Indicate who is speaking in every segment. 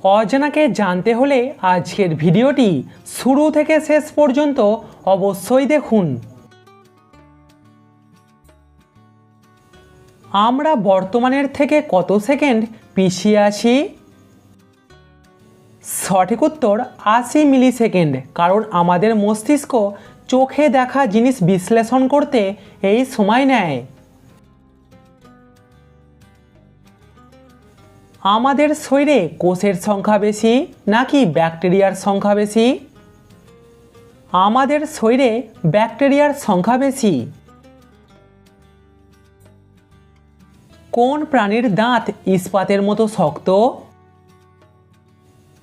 Speaker 1: অজানাকে জানতে হলে আজকের ভিডিওটি শুরু থেকে শেষ পর্যন্ত অবশ্যই দেখুন। আমরা বর্তমানের থেকে কত সেকেন্ড পিছিয়ে আছি? সঠিক উত্তর ৮০ মিলি সেকেন্ড। কারণ আমাদের মস্তিষ্ক চোখে দেখা জিনিস বিশ্লেষণ করতে এই সময় নেয়। আমাদের শরীরে কোষের সংখ্যা বেশি নাকি ব্যাকটেরিয়ার সংখ্যা বেশি? আমাদের শরীরে ব্যাকটেরিয়ার সংখ্যা বেশি। কোন প্রাণীর দাঁত ইস্পাতের মতো শক্ত?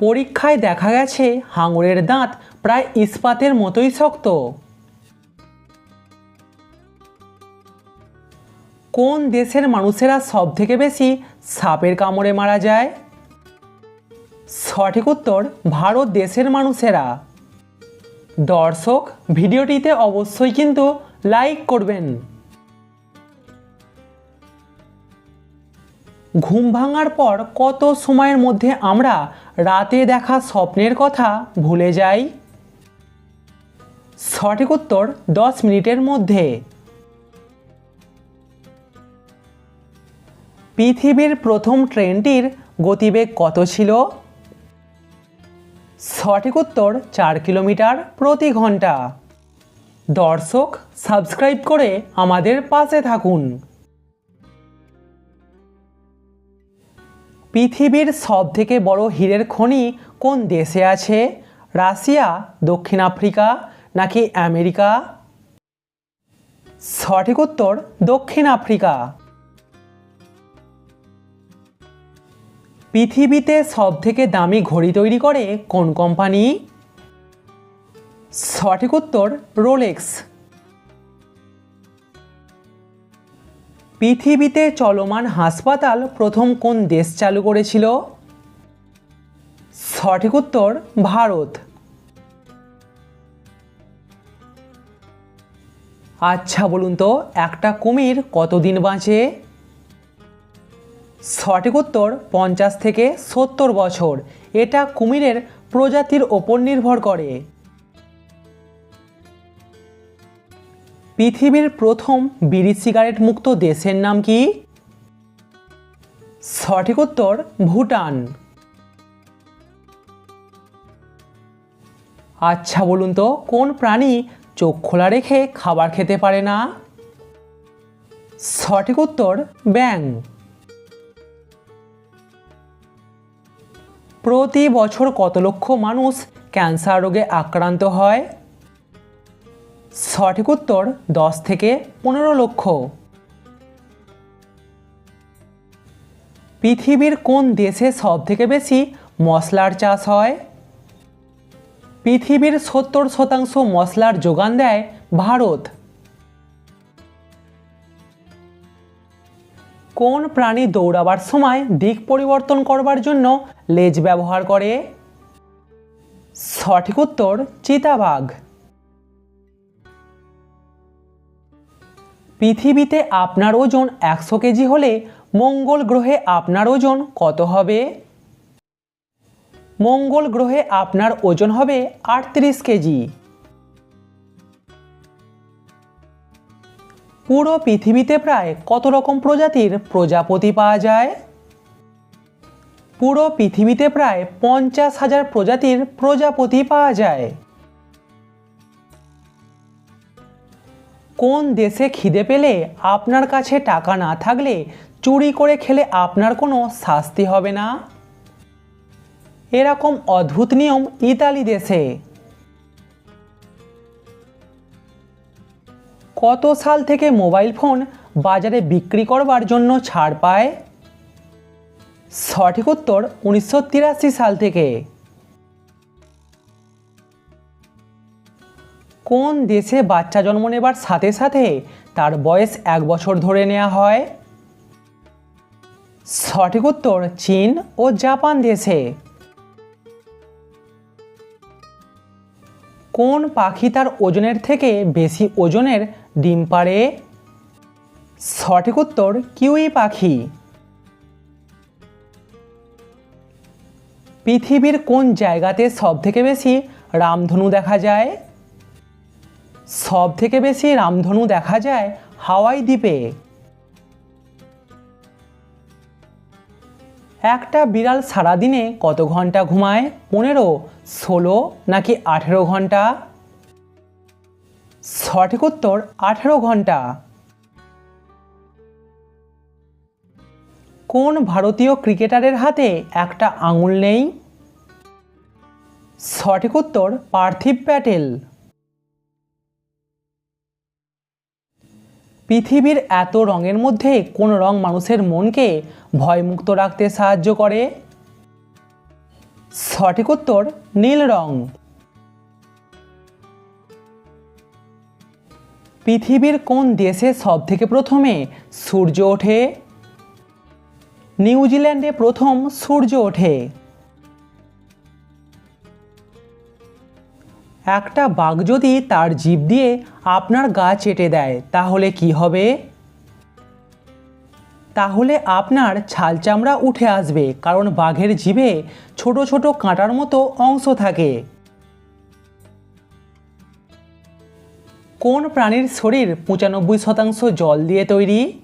Speaker 1: পরীক্ষায় দেখা গেছে হাঙরের দাঁত প্রায় ইস্পাতের মতোই শক্ত। কোন দেশের মানুষেরা সবথেকে বেশি সাপের কামড়ে মারা যায়? সঠিক উত্তর ভারত দেশের মানুষেরা। দর্শক, ভিডিওটিতে অবশ্যই কিন্তু লাইক করবেন। ঘুম ভাঙার পর কত সময়ের মধ্যে আমরা রাতে দেখা স্বপ্নের কথা ভুলে যাই? সঠিক উত্তর 10 মিনিটের মধ্যে। পৃথিবীর প্রথম ট্রেনটির গতিবেগ কত ছিল? সঠিক উত্তর 4 কিলোমিটার প্রতি ঘন্টা। দর্শক, সাবস্ক্রাইব করে আমাদের পাশে থাকুন। পৃথিবীর সবথেকে বড় হীরের খনি কোন দেশে আছে? রাশিয়া, দক্ষিণ আফ্রিকা নাকি আমেরিকা? সঠিক উত্তর দক্ষিণ আফ্রিকা। পৃথিবীতে সবথেকে দামি ঘড়ি তৈরি করে কোন কোম্পানি? সঠিক উত্তর রোলেক্স। পৃথিবীতে চলমান হাসপাতাল প্রথম কোন দেশ চালু করেছিল? সঠিক উত্তর ভারত। আচ্ছা বলুন তো, একটা কুমির কতদিন বাঁচে? সঠিক উত্তর 50 থেকে 70 বছর। এটা কুমিরের প্রজাতির ওপর নির্ভর করে। পৃথিবীর প্রথম বিড়ি সিগারেট মুক্ত দেশের নাম কি? সঠিক উত্তর ভুটান। আচ্ছা বলুন তো, কোন প্রাণী চোখ খোলা রেখে খাবার খেতে পারে না? সঠিক উত্তর ব্যাঙ। প্রতি বছর কত লক্ষ মানুষ ক্যান্সার রোগে আক্রান্ত হয়? সঠিক উত্তর 10 থেকে 15 লক্ষ। পৃথিবীর কোন দেশে সবথেকে বেশি মশলার চাষ হয়? পৃথিবীর 70% মশলার যোগান দেয় ভারত। কোন প্রাণী দৌড়াবার সময় দিক পরিবর্তন করবার জন্য লেজ ব্যবহার করে? সঠিক উত্তর চিতাবাঘ। পৃথিবীতে আপনার ওজন 100 কেজি হলে মঙ্গল গ্রহে আপনার ওজন কত হবে? মঙ্গল গ্রহে আপনার ওজন হবে 38 কেজি। পুরো পৃথিবীতে প্রায় কত রকম প্রজাতির প্রজাপতি পাওয়া যায়? পুরো পৃথিবীতে প্রায় 50,000 প্রজাতির প্রজাপতি পাওয়া যায়। কোন দেশে খিদে পেলে আপনার কাছে টাকা না থাকলে চুরি করে খেলে আপনার কোনো শাস্তি হবে না? এরকম অদ্ভুত নিয়ম ইতালি দেশে। কত সাল থেকে মোবাইল ফোন বাজারে বিক্রি করবার জন্য ছাড় পায়? সঠিক উত্তর 1983 সাল থেকে। কোন দেশে বাচ্চা জন্ম নেবার সাথে সাথে তার বয়স 1 বছর ধরে নেওয়া হয়? সঠিক উত্তর চীন ও জাপান দেশে। কোন পাখি তার ওজনের থেকে বেশি ওজনের ডিম পাড়ে? সঠিক উত্তর কিউই পাখি। পৃথিবীর কোন জায়গাতে সবথেকে বেশি রামধনু দেখা যায়? সবথেকে বেশি রামধনু দেখা যায় হাওয়াই দ্বীপে। একটা বিড়াল সারাদিনে কত ঘন্টা ঘুমায়? 15, 16 নাকি 18 ঘন্টা? সঠিক উত্তর 18 ঘন্টা। কোন ভারতীয় ক্রিকেটারের হাতে একটা আঙুল নেই? সঠিক উত্তর পার্থিব প্যাটেল। পৃথিবীর এত রঙের মধ্যে কোন রং মানুষের মনকে ভয়মুক্ত রাখতে সাহায্য করে? সঠিক উত্তর নীল রং। পৃথিবীর কোন দেশে সবথেকে প্রথমে সূর্য ওঠে? নিউজিল্যান্ডে প্রথম সূর্য ওঠে। একটা বাঘ যদি তার জিভ দিয়ে আপনার গা চেটে দেয় তাহলে কি হবে? তাহলে আপনার ছাল চামড়া উঠে আসবে, কারণ বাঘের জিভে ছোট ছোট কাঁটার মতো অংশ থাকে। কোন প্রাণীর শরীর 95% জল দিয়ে তৈরি?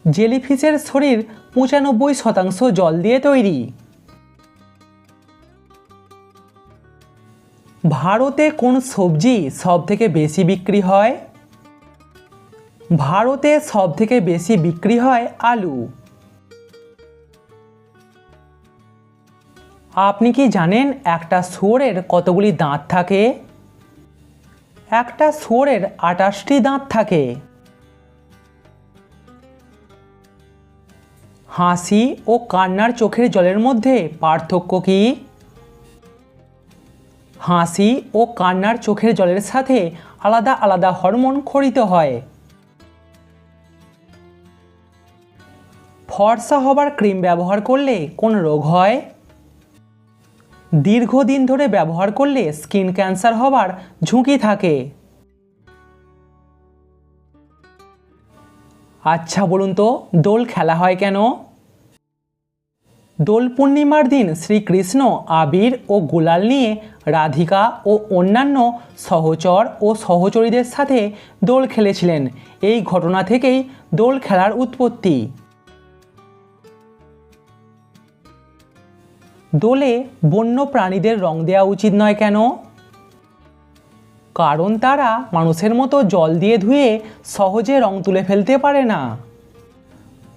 Speaker 1: জেলিফিশের শরীর 95% জল দিয়ে তৈরি। ভারতে কোন সবজি সবথেকে বেশি বিক্রি হয়? ভারতে সবথেকে বেশি বিক্রি হয় আলু। আপনি কি জানেন একটা শুয়োরের কতগুলি দাঁত থাকে? একটা শুয়োরের 28টি দাঁত থাকে। হাসি ও কান্নার চোখের জলের মধ্যে পার্থক্য কি? হাসি ও কান্নার চোখের জলের সাথে আলাদা আলাদা হরমোন ক্ষরিত হয়। ফর্সা হবার ক্রিম ব্যবহার করলে কোন রোগ হয়? দীর্ঘদিন ধরে ব্যবহার করলে স্কিন ক্যান্সার হবার ঝুঁকি থাকে। আচ্ছা বলুন তো, দোল খেলা হয় কেন? দোল পূর্ণিমার দিন শ্রীকৃষ্ণ আবির ও গুলাল নিয়ে রাধিকা ও অন্যান্য সহচর ও সহচরীদের সাথে দোল খেলেছিলেন। এই ঘটনা থেকেই দোল খেলার উৎপত্তি। দোলে বন্য প্রাণীদের রং দেওয়া উচিত নয় কেন? কারণ তারা মানুষের মতো জল দিয়ে ধুয়ে সহজে রং তুলে ফেলতে পারে না।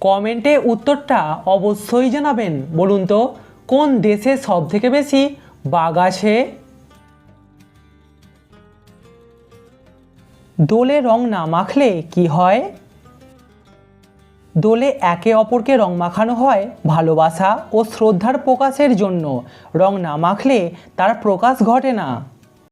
Speaker 1: কমেন্টে উত্তরটা অবশ্যই জানাবেন। বলুন তো, কোন দেশে সবথেকে বেশি বাঘ আছে? দোলে রং না মাখলে কি হয়? দোলে একে অপরকে রং মাখানো হয় ভালোবাসা ও শ্রদ্ধার প্রকাশের জন্য। রং না মাখলে তার প্রকাশ ঘটে না।